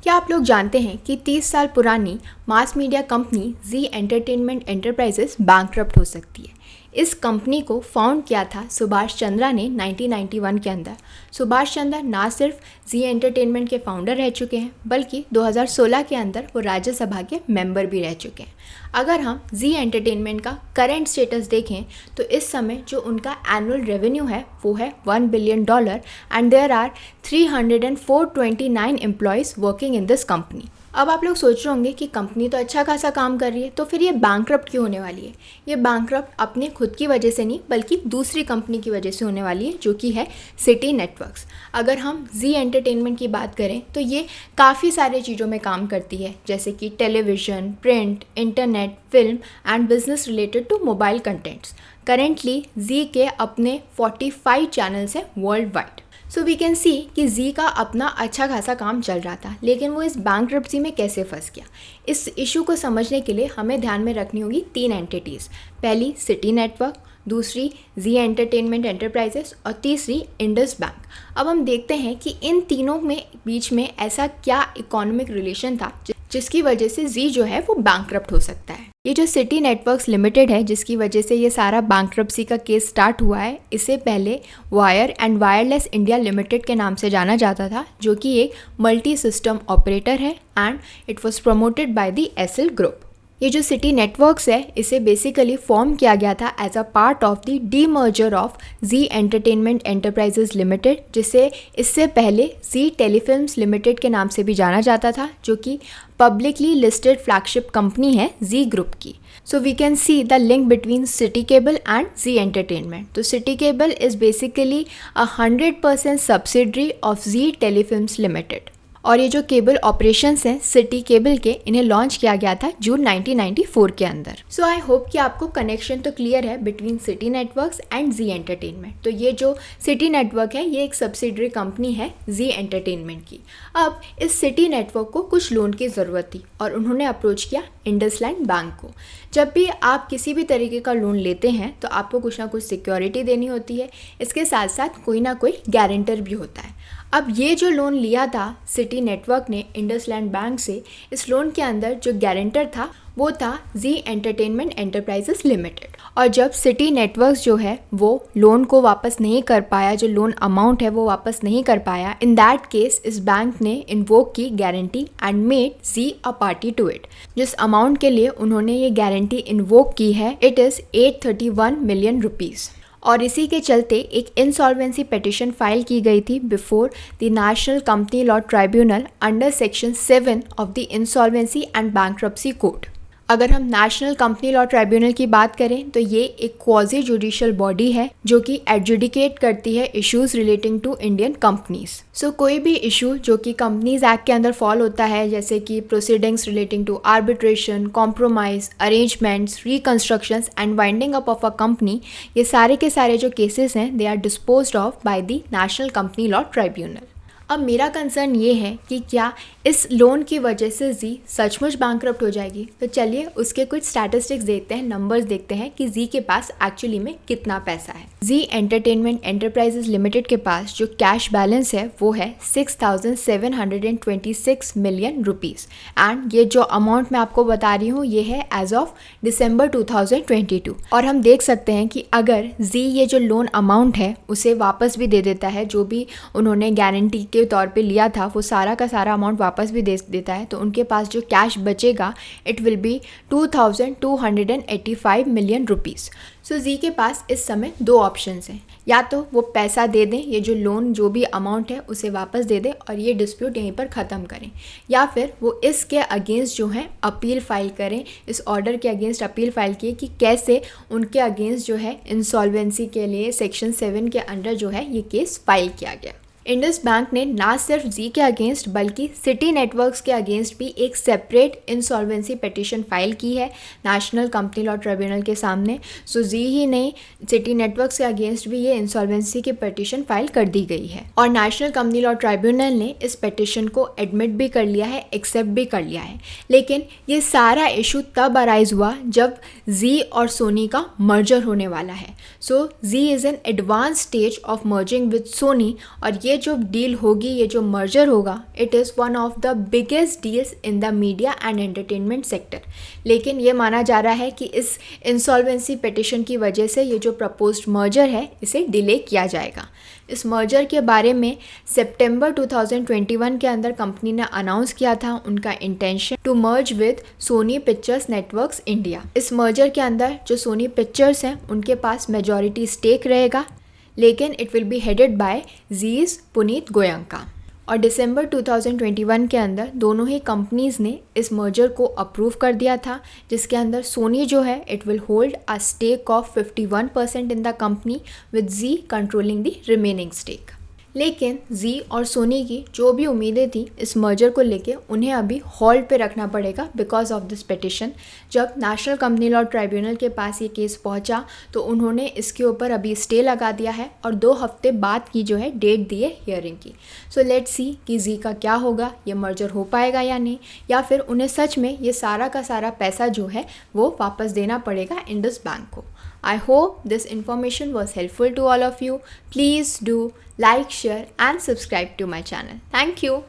क्या आप लोग जानते हैं कि 30 साल पुरानी मास मीडिया कंपनी जी एंटरटेनमेंट एंटरप्राइजेस बैंकरप्ट हो सकती है। इस कंपनी को फाउंड किया था सुभाष चंद्रा ने 1991 के अंदर। सुभाष चंद्रा ना सिर्फ जी एंटरटेनमेंट के फाउंडर रह चुके हैं, बल्कि 2016 के अंदर वो राज्यसभा के मेंबर भी रह चुके हैं। अगर हम जी एंटरटेनमेंट का करंट स्टेटस देखें तो इस समय जो उनका एनुअल रेवेन्यू है वो है $1 billion and there are 30429 employees working in this company. अब आप लोग सोच रहे होंगे कि कंपनी तो अच्छा खासा काम कर रही है, तो फिर ये बैंकरप्ट क्यों होने वाली है। ये बैंकरप्ट अपने खुद की वजह से नहीं, बल्कि दूसरी कंपनी की वजह से होने वाली है, जो कि है सिटी नेटवर्क्स। अगर हम जी एंटरटेनमेंट की बात करें तो ये काफ़ी सारे चीज़ों में काम करती है, जैसे कि television, print, internet, film and business related to mobile contents. Currently Zee के अपने 45 चैनल्स हैं world wide. So we can see कि जी का अपना अच्छा खासा काम चल रहा था, लेकिन वो इस बैंकरप्सी में कैसे फंस गया। इस इशू को समझने के लिए हमें ध्यान में रखनी होगी 3 एंटिटीज़। पहली सिटी नेटवर्क, दूसरी जी एंटरटेनमेंट एंटरप्राइजेस और तीसरी इंडस बैंक। अब हम देखते हैं कि इन तीनों में बीच में ऐसा क्या इकोनॉमिक रिलेशन था जिसकी वजह से जी जो है वो बैंकरप्ट हो सकता है। ये जो सिटी नेटवर्क्स लिमिटेड है, जिसकी वजह से ये सारा बैंकरप्सी का केस स्टार्ट हुआ है, इसे पहले wire and wireless India limited के नाम से जाना जाता था, जो कि एक मल्टी सिस्टम ऑपरेटर है and it was promoted by the Essel group. ये जो सिटी नेटवर्क्स है, इसे बेसिकली फॉर्म किया गया था as a part of the demerger of Zee entertainment enterprises limited, जिसे इससे पहले जी टेलीफिल्म्स लिमिटेड के नाम से भी जाना जाता था, जो कि पब्लिकली लिस्टेड फ्लैगशिप कंपनी है जी ग्रुप की। So we can see the link between Siti cable and Zee entertainment. तो Siti cable is basically 100% subsidiary of Zee telefilms limited. और ये जो केबल ऑपरेशंस हैं सिटी केबल के, इन्हें लॉन्च किया गया था जून 1994 के अंदर। सो आई होप कि आपको कनेक्शन तो क्लियर है between Siti networks and Zee entertainment. तो ये जो सिटी नेटवर्क है, ये एक सब्सिडरी कंपनी है जी एंटरटेनमेंट की। अब इस सिटी नेटवर्क को कुछ लोन की ज़रूरत थी और उन्होंने अप्रोच किया इंडसलैंड बैंक को। जब भी आप किसी भी तरीके का लोन लेते हैं तो आपको कुछ ना कुछ सिक्योरिटी देनी होती है, इसके साथ साथ कोई ना कोई गारंटर भी होता है। अब ये जो लोन लिया था सिटी नेटवर्क ने इंडसलैंड बैंक से, इस लोन के अंदर जो गारंटर था वो था जी एंटरटेनमेंट एंटरप्राइजेस लिमिटेड। और जब सिटी नेटवर्क्स जो है वो लोन को वापस नहीं कर पाया, जो लोन अमाउंट है वो वापस नहीं कर पाया, इन दैट केस इस बैंक ने इन्वोक की guarantee and made Zee a party to it. जिस अमाउंट के लिए उन्होंने ये गारंटी इन्वोक की है, इट इज़ 831 मिलियन रुपीज़। और इसी के चलते एक इंसॉल्वेंसी पिटीशन फाइल की गई थी before the national company law tribunal under section 7 of the insolvency and bankruptcy code. अगर हम नेशनल कंपनी लॉ ट्राइब्यूनल की बात करें तो ये एक क्वाजी जुडिशियल बॉडी है जो कि एडजुडिकेट करती है issues relating to Indian companies. So कोई भी इशू जो कि कंपनीज एक्ट के अंदर फॉल होता है, जैसे कि proceedings relating to arbitration, compromise, arrangements, reconstructions and winding up of a company, ये सारे के सारे जो केसेस हैं they are disposed of by the national company law tribunal. अब मेरा कंसर्न ये है कि क्या इस लोन की वजह से जी सचमुच बैंकरप्ट हो जाएगी। तो चलिए उसके कुछ स्टैटिस्टिक्स देखते हैं, नंबर्स देखते हैं कि जी के पास एक्चुअली में कितना पैसा है। जी एंटरटेनमेंट एंटरप्राइजेस लिमिटेड के पास जो कैश बैलेंस है वो है 6,726 मिलियन रुपीज़ एंड ये जो अमाउंट मैं आपको बता रही हूँ ये है एज ऑफ दिसंबर 2022। और हम देख सकते हैं कि अगर जी ये जो लोन अमाउंट है उसे वापस भी दे देता है, जो भी उन्होंने गारंटी के तौर पे लिया था वो सारा का सारा अमाउंट वापस भी दे देता है, तो उनके पास जो कैश बचेगा it will be 2,285 million rupees. So Zee के पास इस समय दो ऑप्शंस हैं, या तो वो पैसा दे दें, ये जो लोन जो भी अमाउंट है उसे वापस दे दें और ये डिस्प्यूट यहीं पर ख़त्म करें, या फिर वो इसके अगेंस्ट जो है अपील फाइल करें, इस ऑर्डर के अगेंस्ट अपील फाइल किए कि कैसे उनके अगेंस्ट जो है इंसॉल्वेंसी के लिए सेक्शन 7 के अंडर जो है ये केस फाइल किया गया। इंडस बैंक ने ना सिर्फ जी के अगेंस्ट बल्कि सिटी नेटवर्क्स के अगेंस्ट भी एक सेपरेट इंसॉल्वेंसी पिटीशन फाइल की है नेशनल कंपनी लॉ ट्रिब्यूनल के सामने। सो जी ही नहीं, सिटी नेटवर्क्स के अगेंस्ट भी ये इंसॉल्वेंसी की पिटीशन फाइल कर दी गई है और नेशनल कंपनी लॉ ट्रिब्यूनल ने इस पिटीशन को एडमिट भी कर लिया है, एक्सेप्ट भी कर लिया है। लेकिन ये सारा इशू तब अराइज हुआ जब जी और सोनी का मर्जर होने वाला है। So Zee is an advance stage of merging with Sony और ये ये जो डील होगी, ये जो मर्जर होगा, it is one of the biggest deals in the media and entertainment sector. लेकिन ये माना जा रहा है कि इस इंसॉल्वेंसी पिटिशन की वजह से ये जो प्रपोज्ड मर्जर है इसे डिले किया जाएगा। इस मर्जर के बारे में सितंबर 2021 के अंदर कंपनी ने अनाउंस किया था उनका intention to merge with Sony pictures networks India. इस मर्जर के अंदर जो सोनी पिक्चर्स हैं उनके पास मेजॉरिटी स्टेक रहेगा, लेकिन it will be headed by Zee's Punit Goenka. और दिसंबर 2021 के अंदर दोनों ही कंपनीज़ ने इस मर्जर को अप्रूव कर दिया था, जिसके अंदर सोनी जो है it will hold a stake of 51% in the company with Zee controlling the remaining stake. लेकिन जी और सोनी की जो भी उम्मीदें थी इस मर्जर को लेके उन्हें अभी होल्ड पे रखना पड़ेगा बिकॉज ऑफ दिस पिटिशन। जब नेशनल कंपनी लॉ ट्राइब्यूनल के पास ये केस पहुंचा तो उन्होंने इसके ऊपर अभी स्टे लगा दिया है और 2 हफ्ते बाद की जो है डेट दी है हियरिंग की। सो लेट्स सी कि जी का क्या होगा, ये मर्जर हो पाएगा या नहीं, या फिर उन्हें सच में ये सारा का सारा पैसा जो है वो वापस देना पड़ेगा इंडस बैंक को। I hope this information was helpful to all of you. Please do like, share and subscribe to my channel. Thank you.